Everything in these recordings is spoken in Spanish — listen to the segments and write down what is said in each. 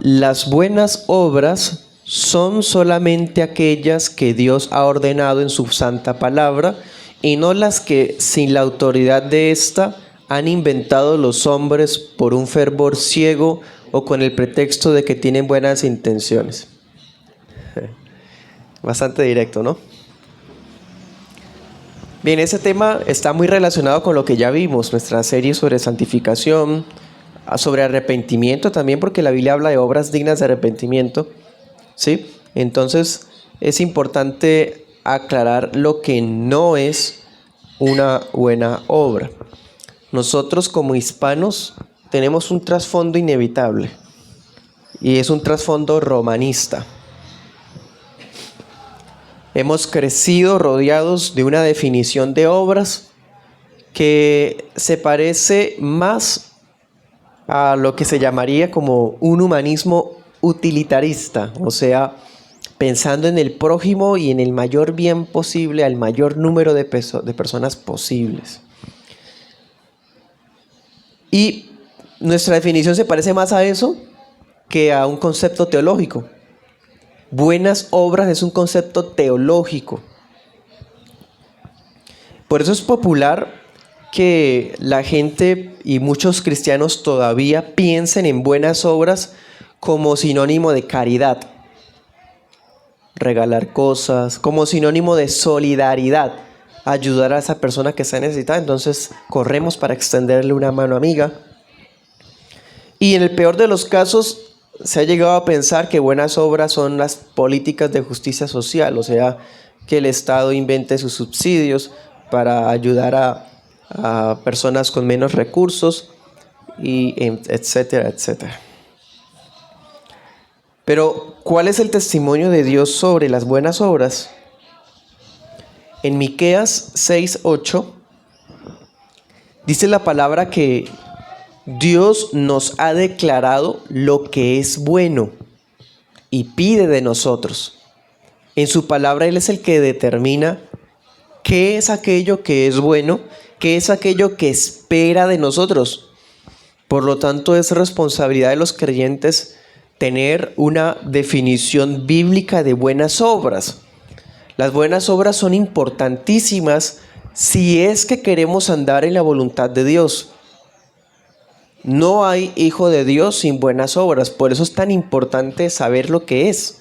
Las buenas obras son solamente aquellas que Dios ha ordenado en su santa palabra y no las que, sin la autoridad de ésta, han inventado los hombres por un fervor ciego o con el pretexto de que tienen buenas intenciones. Bastante directo, ¿no? Bien, ese tema está muy relacionado con lo que ya vimos, nuestra serie sobre santificación, sobre arrepentimiento también, porque la Biblia habla de obras dignas de arrepentimiento, ¿sí? Entonces es importante aclarar lo que no es una buena obra. Nosotros como hispanos tenemos un trasfondo inevitable y es un trasfondo romanista. Hemos crecido rodeados de una definición de obras que se parece más a lo que se llamaría como un humanismo utilitarista, o sea, pensando en el prójimo y en el mayor bien posible al mayor número de personas posibles. Y nuestra definición se parece más a eso que a un concepto teológico. Buenas obras es un concepto teológico. Por eso es popular que la gente y muchos cristianos todavía piensen en buenas obras como sinónimo de caridad, regalar cosas, como sinónimo de solidaridad, ayudar a esa persona que está necesitada. Entonces corremos para extenderle una mano amiga. Y en el peor de los casos se ha llegado a pensar que buenas obras son las políticas de justicia social, o sea, que el Estado invente sus subsidios para ayudar a personas con menos recursos, y etcétera, etcétera. Pero, ¿cuál es el testimonio de Dios sobre las buenas obras? En Miqueas 6:8 dice la palabra que Dios nos ha declarado lo que es bueno y pide de nosotros. En su palabra Él es el que determina qué es aquello que es bueno, qué es aquello que espera de nosotros. Por lo tanto, es responsabilidad de los creyentes tener una definición bíblica de buenas obras. Las buenas obras son importantísimas si es que queremos andar en la voluntad de Dios. No hay hijo de Dios sin buenas obras. Por eso es tan importante saber lo que es,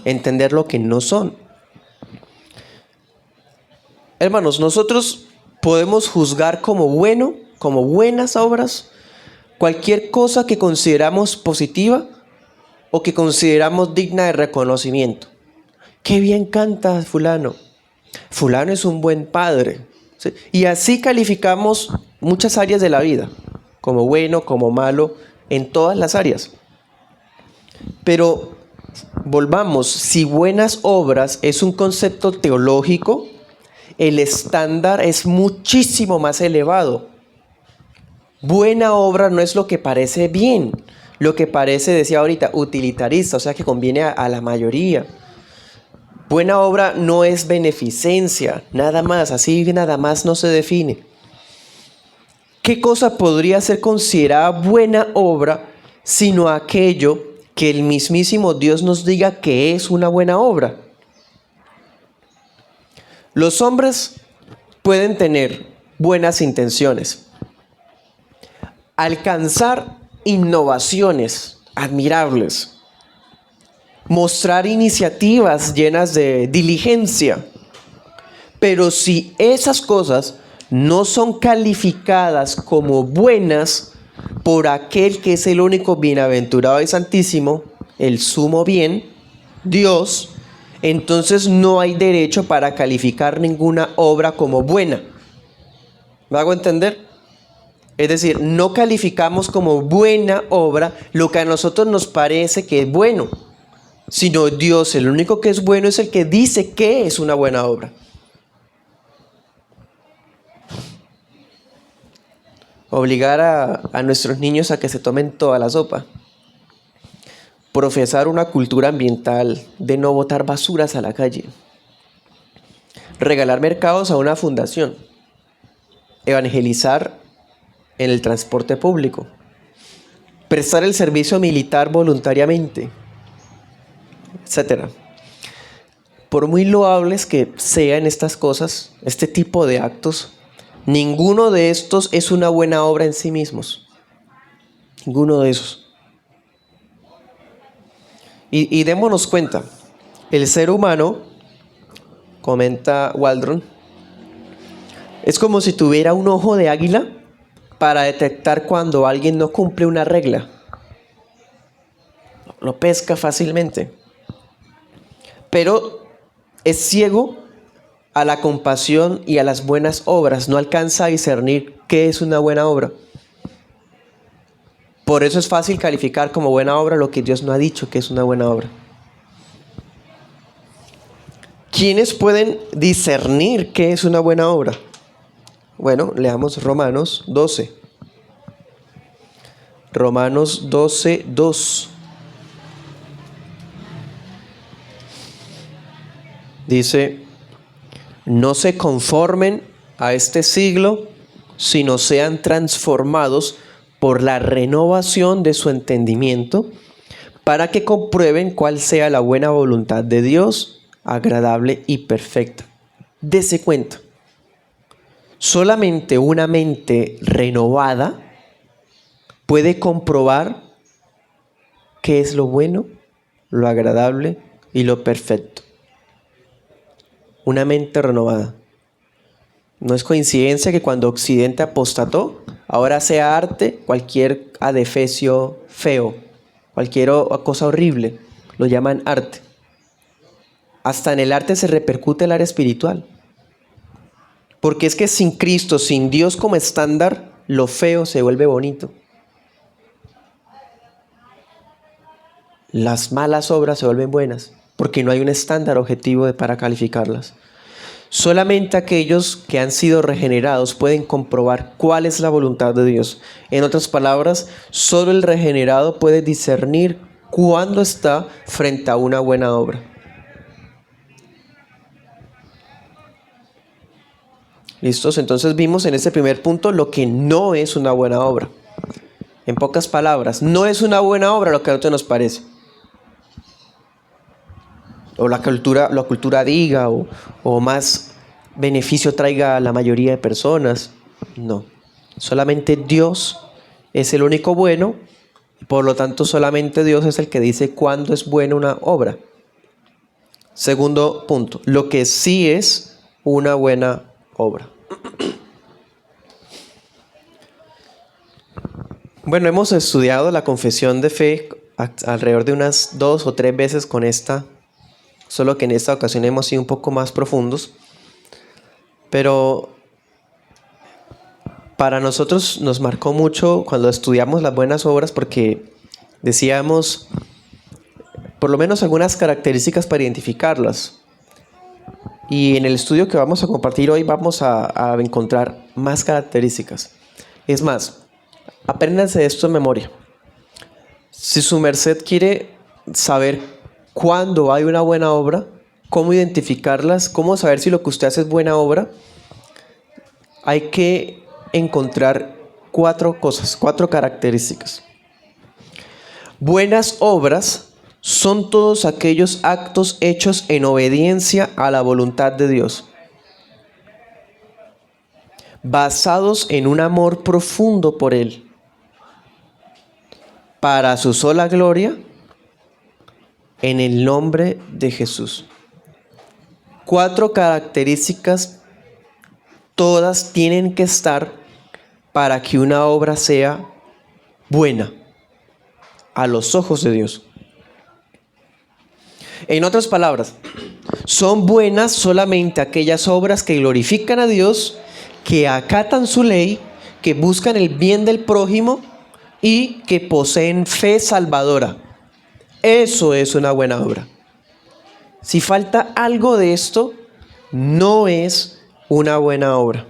entender lo que no son. Hermanos, nosotros podemos juzgar como bueno, como buenas obras, cualquier cosa que consideramos positiva o que consideramos digna de reconocimiento. ¡Qué bien canta fulano! Fulano es un buen padre. ¿Sí? Y así calificamos muchas áreas de la vida, como bueno, como malo, en todas las áreas. Pero volvamos, si buenas obras es un concepto teológico, el estándar es muchísimo más elevado. Buena obra no es lo que parece bien, lo que parece, decía ahorita, utilitarista, o sea que conviene a la mayoría. Buena obra no es beneficencia, nada más, así nada más no se define. ¿Qué cosa podría ser considerada buena obra sino aquello que el mismísimo Dios nos diga que es una buena obra? Los hombres pueden tener buenas intenciones, alcanzar innovaciones admirables, mostrar iniciativas llenas de diligencia, pero si esas cosas no son calificadas como buenas por aquel que es el único bienaventurado y santísimo, el sumo bien, Dios, entonces no hay derecho para calificar ninguna obra como buena. ¿Me hago entender? Es decir, no calificamos como buena obra lo que a nosotros nos parece que es bueno, sino Dios, el único que es bueno, es el que dice que es una buena obra. Obligar a nuestros niños a que se tomen toda la sopa. Profesar una cultura ambiental de no botar basuras a la calle. Regalar mercados a una fundación. Evangelizar en el transporte público. prestar el servicio militar voluntariamente, etcétera. Por muy loables que sean estas cosas, este tipo de actos, ninguno de estos es una buena obra en sí mismos. Ninguno de esos. Y démonos cuenta, el ser humano, comenta Waldron, es como si tuviera un ojo de águila para detectar cuando alguien no cumple una regla. Lo pesca fácilmente. Pero es ciego a la compasión y a las buenas obras. No alcanza a discernir qué es una buena obra. Por eso es fácil calificar como buena obra lo que Dios no ha dicho que es una buena obra. ¿Quiénes pueden discernir qué es una buena obra? Bueno, leamos Romanos 12. Romanos 12, 2. Dice, no se conformen a este siglo, sino sean transformados por la renovación de su entendimiento, para que comprueben cuál sea la buena voluntad de Dios, agradable y perfecta. Dese cuenta, solamente una mente renovada puede comprobar qué es lo bueno, lo agradable y lo perfecto. Una mente renovada. No es coincidencia que cuando Occidente apostató, ahora sea arte cualquier adefesio feo, cualquier cosa horrible, lo llaman arte. Hasta en el arte se repercute el área espiritual. Porque es que sin Cristo, sin Dios como estándar, lo feo se vuelve bonito. Las malas obras se vuelven buenas, porque no hay un estándar objetivo para calificarlas. Solamente aquellos que han sido regenerados pueden comprobar cuál es la voluntad de Dios. En otras palabras, solo el regenerado puede discernir cuándo está frente a una buena obra. ¿Listos? Entonces vimos en este primer punto lo que no es una buena obra. En pocas palabras, no es una buena obra lo que a nosotros nos parece. O la cultura diga, o más beneficio traiga a la mayoría de personas. No. Solamente Dios es el único bueno, y por lo tanto solamente Dios es el que dice cuándo es buena una obra. Segundo punto, lo que sí es una buena obra. Bueno, hemos estudiado la confesión de fe alrededor de unas 2 o 3 veces con esta, solo que en esta ocasión hemos sido un poco más profundos. Pero para nosotros nos marcó mucho cuando estudiamos las buenas obras, porque decíamos por lo menos algunas características para identificarlas. Y en el estudio que vamos a compartir hoy vamos a encontrar más características. Es más, apréndanse esto en memoria. Si su merced quiere saber cuándo hay una buena obra, cómo identificarlas, cómo saber si lo que usted hace es buena obra, hay que encontrar 4 cosas, 4 características. Buenas obras son todos aquellos actos hechos en obediencia a la voluntad de Dios, basados en un amor profundo por Él, para su sola gloria, en el nombre de Jesús. 4 características, todas tienen que estar para que una obra sea buena a los ojos de Dios. En otras palabras, son buenas solamente aquellas obras que glorifican a Dios, que acatan su ley, que buscan el bien del prójimo y que poseen fe salvadora. Eso es una buena obra. Si falta algo de esto, no es una buena obra.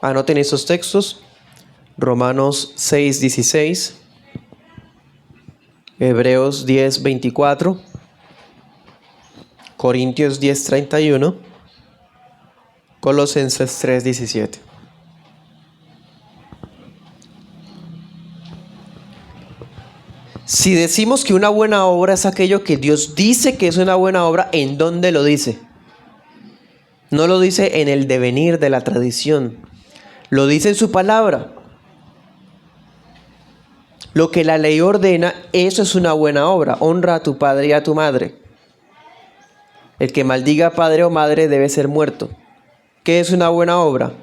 Anoten esos textos. Romanos 6:16, Hebreos 10:24, Corintios 10:31, Colosenses 3:17. Si decimos que una buena obra es aquello que Dios dice que es una buena obra, ¿en dónde lo dice? No lo dice en el devenir de la tradición, lo dice en su palabra. Lo que la ley ordena, eso es una buena obra. Honra a tu padre y a tu madre. El que maldiga a padre o madre debe ser muerto. ¿Qué es una buena obra?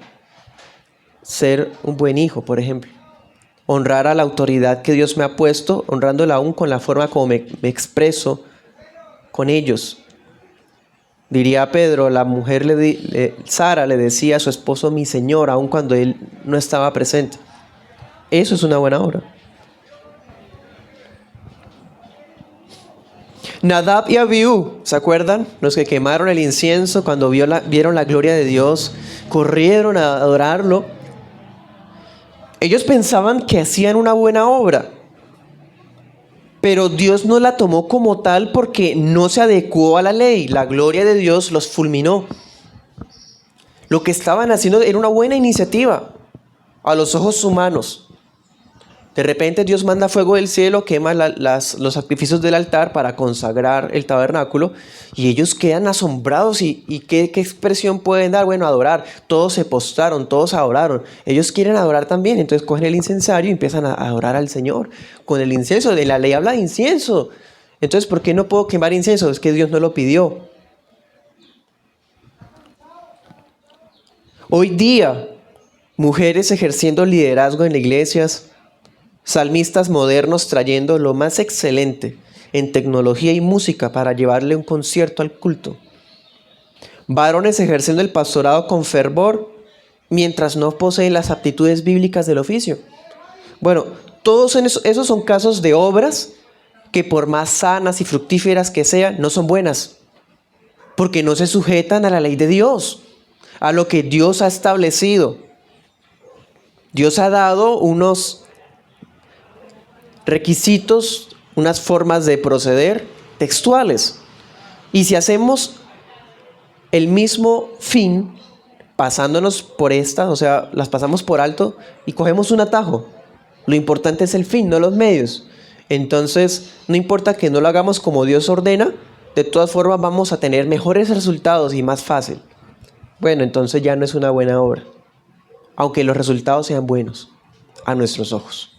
Ser un buen hijo, por ejemplo. Honrar a la autoridad que Dios me ha puesto, honrándola aún con la forma como me expreso con ellos. Diría Pedro, la mujer Sara le decía a su esposo mi señor, aun cuando él no estaba presente. Eso es una buena obra. Nadab y Abiú, ¿se acuerdan? Los que quemaron el incienso cuando vieron la gloria de Dios, corrieron a adorarlo. Ellos pensaban que hacían una buena obra, pero Dios no la tomó como tal porque no se adecuó a la ley. La gloria de Dios los fulminó. Lo que estaban haciendo era una buena iniciativa a los ojos humanos. De repente Dios manda fuego del cielo, quema los sacrificios del altar para consagrar el tabernáculo y ellos quedan asombrados y ¿qué expresión pueden dar? Bueno, adorar. Todos se postraron, todos adoraron. Ellos quieren adorar también, entonces cogen el incensario y empiezan a adorar al Señor con el incienso. De la ley habla de incienso. Entonces, ¿por qué no puedo quemar incienso? Es que Dios no lo pidió. Hoy día, mujeres ejerciendo liderazgo en las iglesias, salmistas modernos trayendo lo más excelente en tecnología y música para llevarle un concierto al culto. Varones ejerciendo el pastorado con fervor mientras no poseen las aptitudes bíblicas del oficio. Bueno, todos esos son casos de obras que por más sanas y fructíferas que sean, no son buenas, porque no se sujetan a la ley de Dios, a lo que Dios ha establecido. Dios ha dado unos requisitos, unas formas de proceder textuales. Y si hacemos el mismo fin, pasándonos por estas, o sea, las pasamos por alto y cogemos un atajo. Lo importante es el fin, no los medios. Entonces, no importa que no lo hagamos como Dios ordena, de todas formas vamos a tener mejores resultados y más fácil. Bueno, entonces ya no es una buena obra, aunque los resultados sean buenos a nuestros ojos.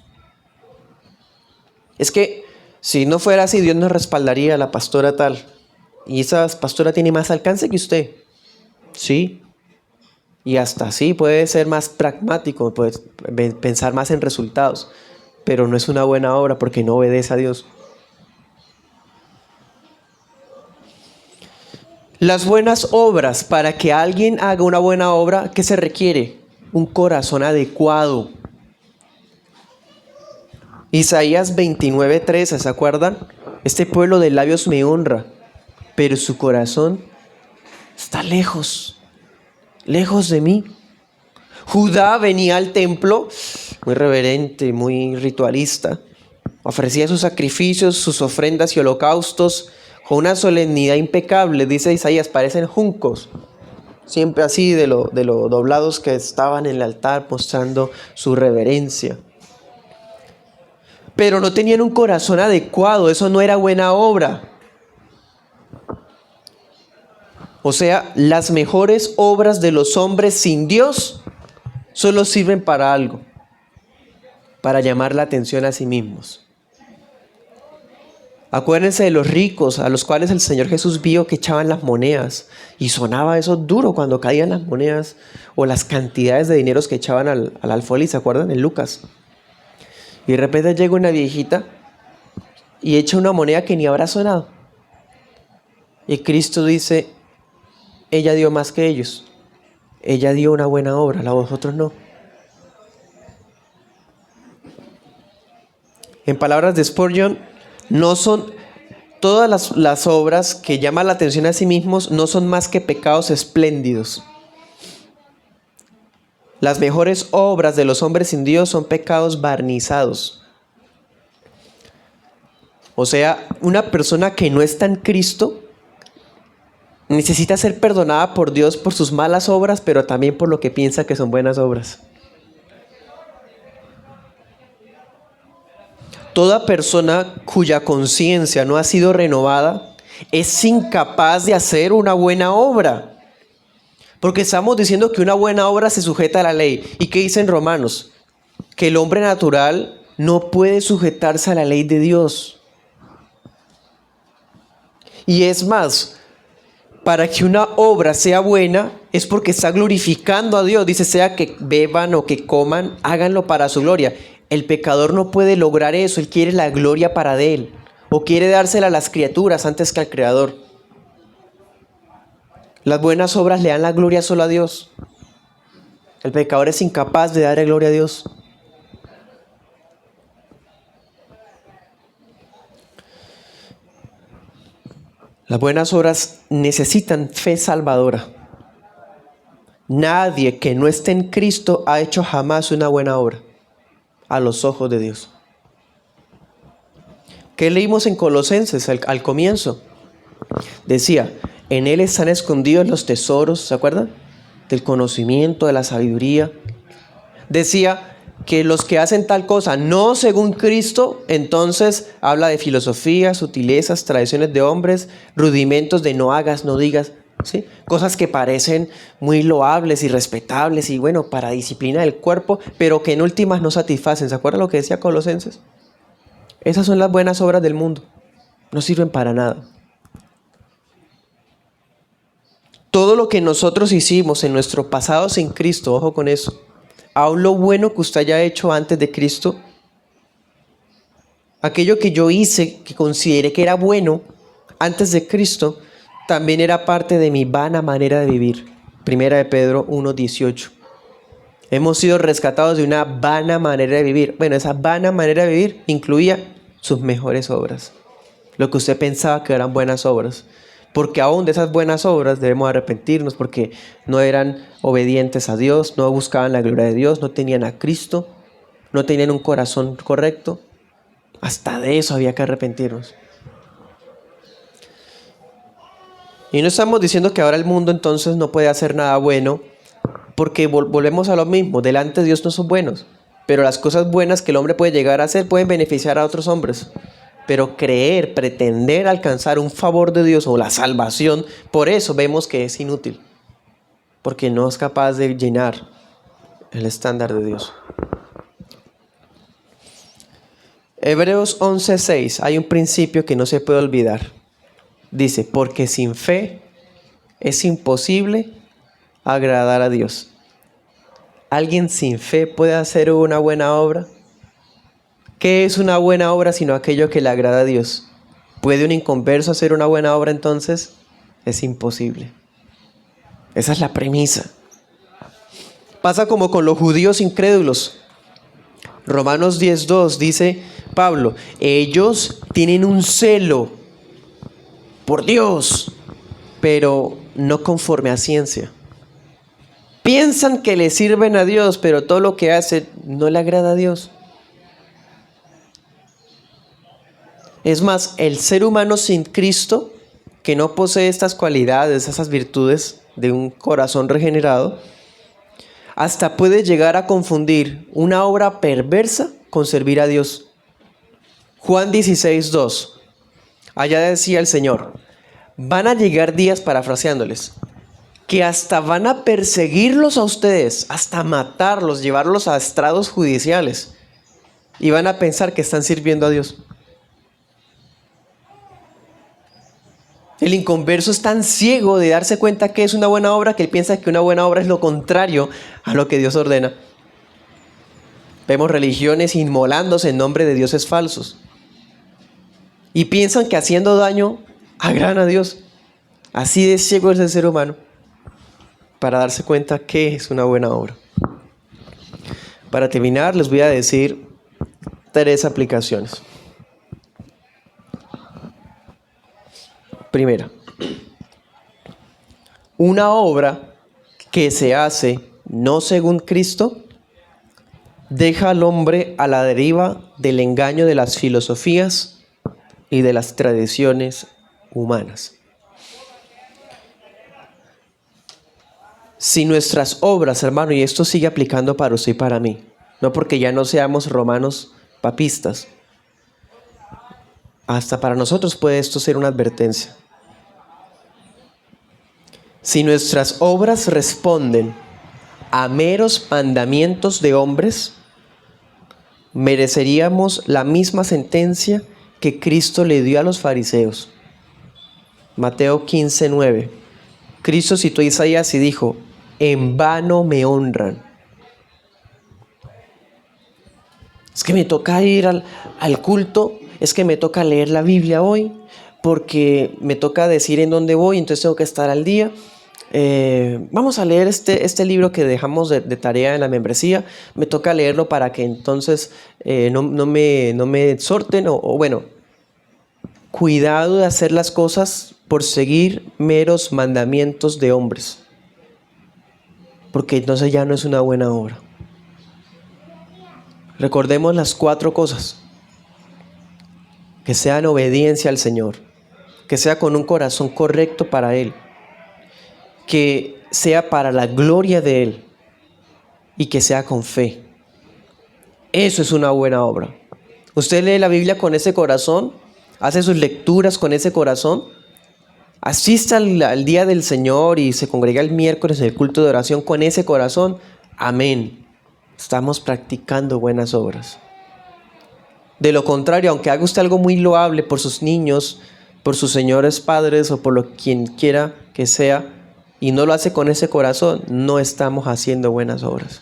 Es que si no fuera así, Dios nos respaldaría a la pastora tal. Y esa pastora tiene más alcance que usted. Sí. Y hasta sí, puede ser más pragmático, puede pensar más en resultados. Pero no es una buena obra porque no obedece a Dios. Las buenas obras, para que alguien haga una buena obra, ¿qué se requiere? Un corazón adecuado. Isaías 29:13, ¿se acuerdan? Este pueblo de labios me honra, pero su corazón está lejos, lejos de mí. Judá venía al templo, muy reverente, muy ritualista. Ofrecía sus sacrificios, sus ofrendas y holocaustos con una solemnidad impecable. Dice Isaías, parecen juncos, siempre así de lo doblados que estaban en el altar mostrando su reverencia. Pero no tenían un corazón adecuado, eso no era buena obra. O sea, las mejores obras de los hombres sin Dios solo sirven para algo, para llamar la atención a sí mismos. Acuérdense de los ricos a los cuales el Señor Jesús vio que echaban las monedas y sonaba eso duro cuando caían las monedas o las cantidades de dineros que echaban al alfolí, ¿se acuerdan? En Lucas. Y de repente llega una viejita y echa una moneda que ni habrá sonado. Y Cristo dice, ella dio más que ellos. Ella dio una buena obra, la vosotros no. En palabras de Spurgeon, no son todas las obras que llaman la atención a sí mismos, no son más que pecados espléndidos. Las mejores obras de los hombres sin Dios son pecados barnizados. O sea, una persona que no está en Cristo necesita ser perdonada por Dios por sus malas obras, pero también por lo que piensa que son buenas obras. Toda persona cuya conciencia no ha sido renovada es incapaz de hacer una buena obra. Porque estamos diciendo que una buena obra se sujeta a la ley. ¿Y qué dicen Romanos? Que el hombre natural no puede sujetarse a la ley de Dios. Y es más, para que una obra sea buena es porque está glorificando a Dios. Dice, sea que beban o que coman, háganlo para su gloria. El pecador no puede lograr eso, él quiere la gloria para de él, o quiere dársela a las criaturas antes que al Creador. Las buenas obras le dan la gloria solo a Dios. El pecador es incapaz de darle gloria a Dios. Las buenas obras necesitan fe salvadora. Nadie que no esté en Cristo ha hecho jamás una buena obra a los ojos de Dios. ¿Qué leímos en Colosenses al comienzo? Decía, en Él están escondidos los tesoros, ¿se acuerdan? Del conocimiento, de la sabiduría. Decía que los que hacen tal cosa no según Cristo, entonces habla de filosofías, sutilezas, tradiciones de hombres, rudimentos de no hagas, no digas, ¿sí? Cosas que parecen muy loables y respetables y bueno, para disciplina del cuerpo, pero que en últimas no satisfacen. ¿Se acuerdan lo que decía Colosenses? Esas son las buenas obras del mundo. No sirven para nada. Todo lo que nosotros hicimos en nuestro pasado sin Cristo, ojo con eso, aún lo bueno que usted haya hecho antes de Cristo, aquello que yo hice, que consideré que era bueno antes de Cristo, también era parte de mi vana manera de vivir. Primera de Pedro 1:18. Hemos sido rescatados de una vana manera de vivir. Bueno, esa vana manera de vivir incluía sus mejores obras. Lo que usted pensaba que eran buenas obras. Porque aún de esas buenas obras debemos arrepentirnos porque no eran obedientes a Dios, no buscaban la gloria de Dios, no tenían a Cristo, no tenían un corazón correcto. Hasta de eso había que arrepentirnos. Y no estamos diciendo que ahora el mundo entonces no puede hacer nada bueno, porque volvemos a lo mismo, delante de Dios no son buenos, pero las cosas buenas que el hombre puede llegar a hacer pueden beneficiar a otros hombres. Pero creer, pretender alcanzar un favor de Dios o la salvación, por eso vemos que es inútil, porque no es capaz de llenar el estándar de Dios. Hebreos 11:6, hay un principio que no se puede olvidar. Dice, porque sin fe es imposible agradar a Dios. ¿Alguien sin fe puede hacer una buena obra? ¿Qué es una buena obra sino aquello que le agrada a Dios? ¿Puede un inconverso hacer una buena obra entonces? Es imposible. Esa es la premisa. Pasa como con los judíos incrédulos. Romanos 10:2 dice Pablo, ellos tienen un celo por Dios, pero no conforme a ciencia. Piensan que le sirven a Dios, pero todo lo que hacen no le agrada a Dios. Es más, el ser humano sin Cristo, que no posee estas cualidades, esas virtudes de un corazón regenerado, hasta puede llegar a confundir una obra perversa con servir a Dios. Juan 16:2. Allá decía el Señor, van a llegar días, parafraseándoles, que hasta van a perseguirlos a ustedes, hasta matarlos, llevarlos a estrados judiciales, y van a pensar que están sirviendo a Dios. El inconverso es tan ciego de darse cuenta que es una buena obra que él piensa que una buena obra es lo contrario a lo que Dios ordena. Vemos religiones inmolándose en nombre de dioses falsos. Y piensan que haciendo daño agradan a Dios. Así de ciego es el ser humano para darse cuenta que es una buena obra. Para terminar, les voy a decir 3 aplicaciones. Primera, una obra que se hace no según Cristo deja al hombre a la deriva del engaño de las filosofías y de las tradiciones humanas. Si nuestras obras, hermano, y esto sigue aplicando para usted y para mí, no porque ya no seamos romanos papistas, hasta para nosotros puede esto ser una advertencia. Si nuestras obras responden a meros mandamientos de hombres, mereceríamos la misma sentencia que Cristo le dio a los fariseos. Mateo 15:9. Cristo citó a Isaías y dijo: en vano me honran. Es que me toca ir al culto, es que me toca leer la Biblia hoy, porque me toca decir en dónde voy, entonces tengo que estar al día. Vamos a leer este libro que dejamos de tarea en la membresía. Me toca leerlo para que entonces no me exhorten o bueno, cuidado de hacer las cosas por seguir meros mandamientos de hombres, porque entonces ya no es una buena obra. Recordemos las 4 cosas: que sea en obediencia al Señor, que sea con un corazón correcto para Él, que sea para la gloria de Él y que sea con fe. Eso es una buena obra. Usted lee la Biblia con ese corazón, hace sus lecturas con ese corazón, asiste al día del Señor y se congrega el miércoles en el culto de oración con ese corazón. Amén. Estamos practicando buenas obras. De lo contrario, aunque haga usted algo muy loable por sus niños, por sus señores padres o por quien quiera que sea, y no lo hace con ese corazón, no estamos haciendo buenas obras.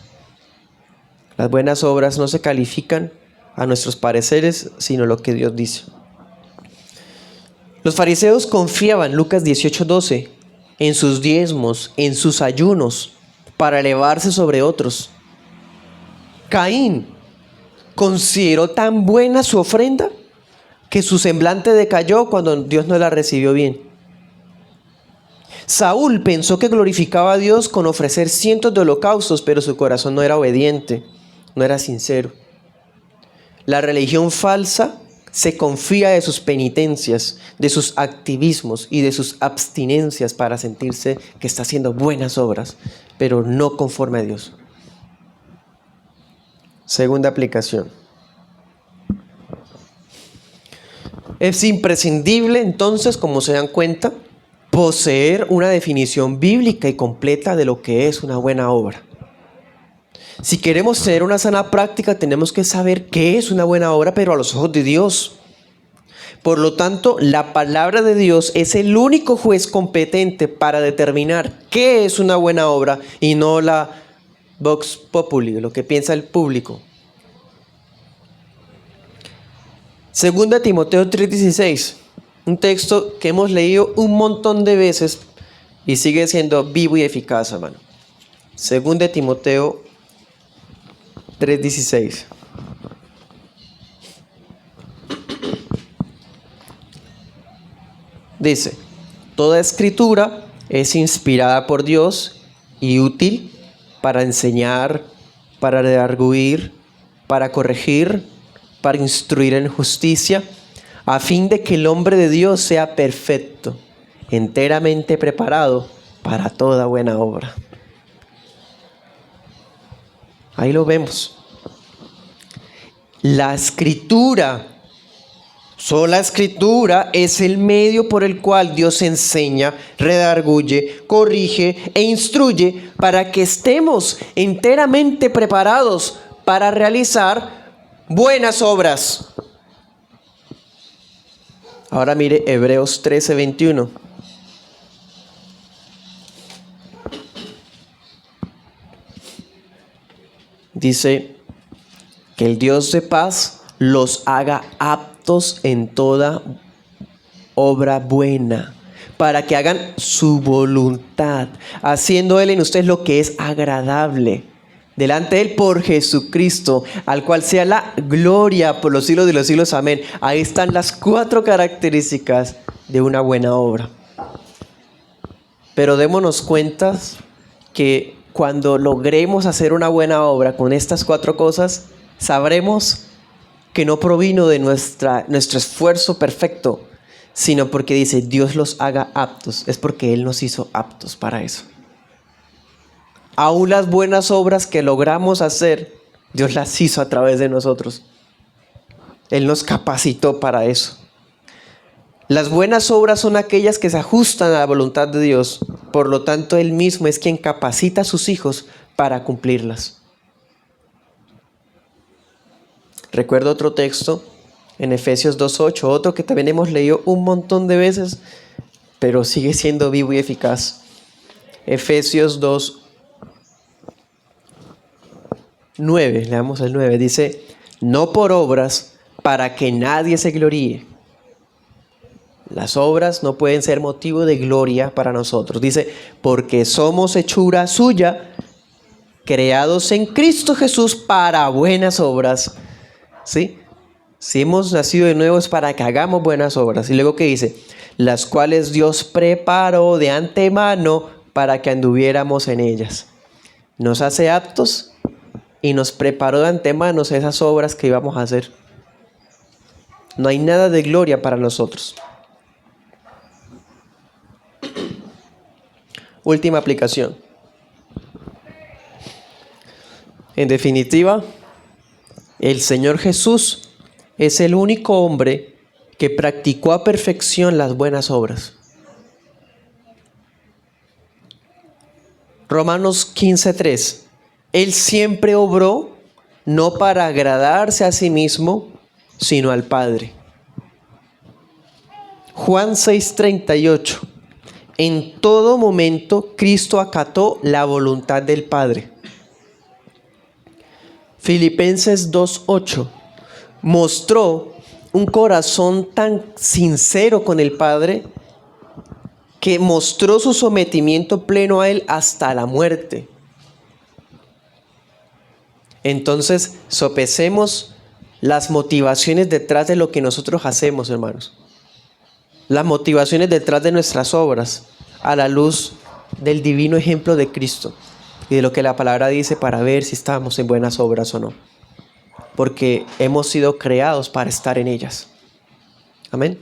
Las buenas obras no se califican a nuestros pareceres, sino lo que Dios dice. Los fariseos confiaban, Lucas 18:12, en sus diezmos, en sus ayunos, para elevarse sobre otros. Caín consideró tan buena su ofrenda que su semblante decayó cuando Dios no la recibió bien. Saúl pensó que glorificaba a Dios con ofrecer cientos de holocaustos, pero su corazón no era obediente, no era sincero. La religión falsa se confía de sus penitencias, de sus activismos y de sus abstinencias para sentirse que está haciendo buenas obras, pero no conforme a Dios. Segunda aplicación. Es imprescindible entonces, como se dan cuenta, poseer una definición bíblica y completa de lo que es una buena obra. Si queremos tener una sana práctica, tenemos que saber qué es una buena obra, pero a los ojos de Dios. Por lo tanto, la palabra de Dios es el único juez competente para determinar qué es una buena obra y no la vox populi, lo que piensa el público. Segunda Timoteo 3:16, un texto que hemos leído un montón de veces y sigue siendo vivo y eficaz, hermano. Segunda Timoteo 3:16. Dice: toda escritura es inspirada por Dios y útil para enseñar, para redarguir, para corregir, para instruir en justicia, a fin de que el hombre de Dios sea perfecto, enteramente preparado para toda buena obra. Ahí lo vemos. La escritura, sola escritura, es el medio por el cual Dios enseña, redarguye, corrige e instruye para que estemos enteramente preparados para realizar buenas obras. Ahora mire Hebreos 13:21. Dice: que el Dios de paz los haga aptos en toda obra buena, para que hagan su voluntad, haciendo Él en ustedes lo que es agradable delante de Él por Jesucristo, al cual sea la gloria por los siglos de los siglos. Amén. Ahí están las 4 características de una buena obra. Pero démonos cuenta que cuando logremos hacer una buena obra con estas 4 cosas, sabremos que no provino de nuestro esfuerzo perfecto, sino porque dice Dios los haga aptos. Es porque Él nos hizo aptos para eso. Aún las buenas obras que logramos hacer, Dios las hizo a través de nosotros. Él nos capacitó para eso. Las buenas obras son aquellas que se ajustan a la voluntad de Dios. Por lo tanto, Él mismo es quien capacita a sus hijos para cumplirlas. Recuerdo otro texto en Efesios 2:8, otro que también hemos leído un montón de veces, pero sigue siendo vivo y eficaz. Efesios 2:9, leamos el 9, dice: no por obras, para que nadie se gloríe. Las obras no pueden ser motivo de gloria para nosotros. Dice, porque somos hechura suya, creados en Cristo Jesús para buenas obras. ¿Sí? Si hemos nacido de nuevo es para que hagamos buenas obras. Y luego, ¿qué dice? Las cuales Dios preparó de antemano para que anduviéramos en ellas. Nos hace aptos y nos preparó de antemano esas obras que íbamos a hacer. No hay nada de gloria para nosotros. Última aplicación. En definitiva, el Señor Jesús es el único hombre que practicó a perfección las buenas obras. Romanos 15:3. Él siempre obró no para agradarse a sí mismo, sino al Padre. Juan 6:38. En todo momento Cristo acató la voluntad del Padre. Filipenses 2:8. Mostró un corazón tan sincero con el Padre que mostró su sometimiento pleno a Él hasta la muerte. Entonces, sopesemos las motivaciones detrás de lo que nosotros hacemos, hermanos. Las motivaciones detrás de nuestras obras, a la luz del divino ejemplo de Cristo y de lo que la palabra dice para ver si estamos en buenas obras o no. Porque hemos sido creados para estar en ellas. Amén.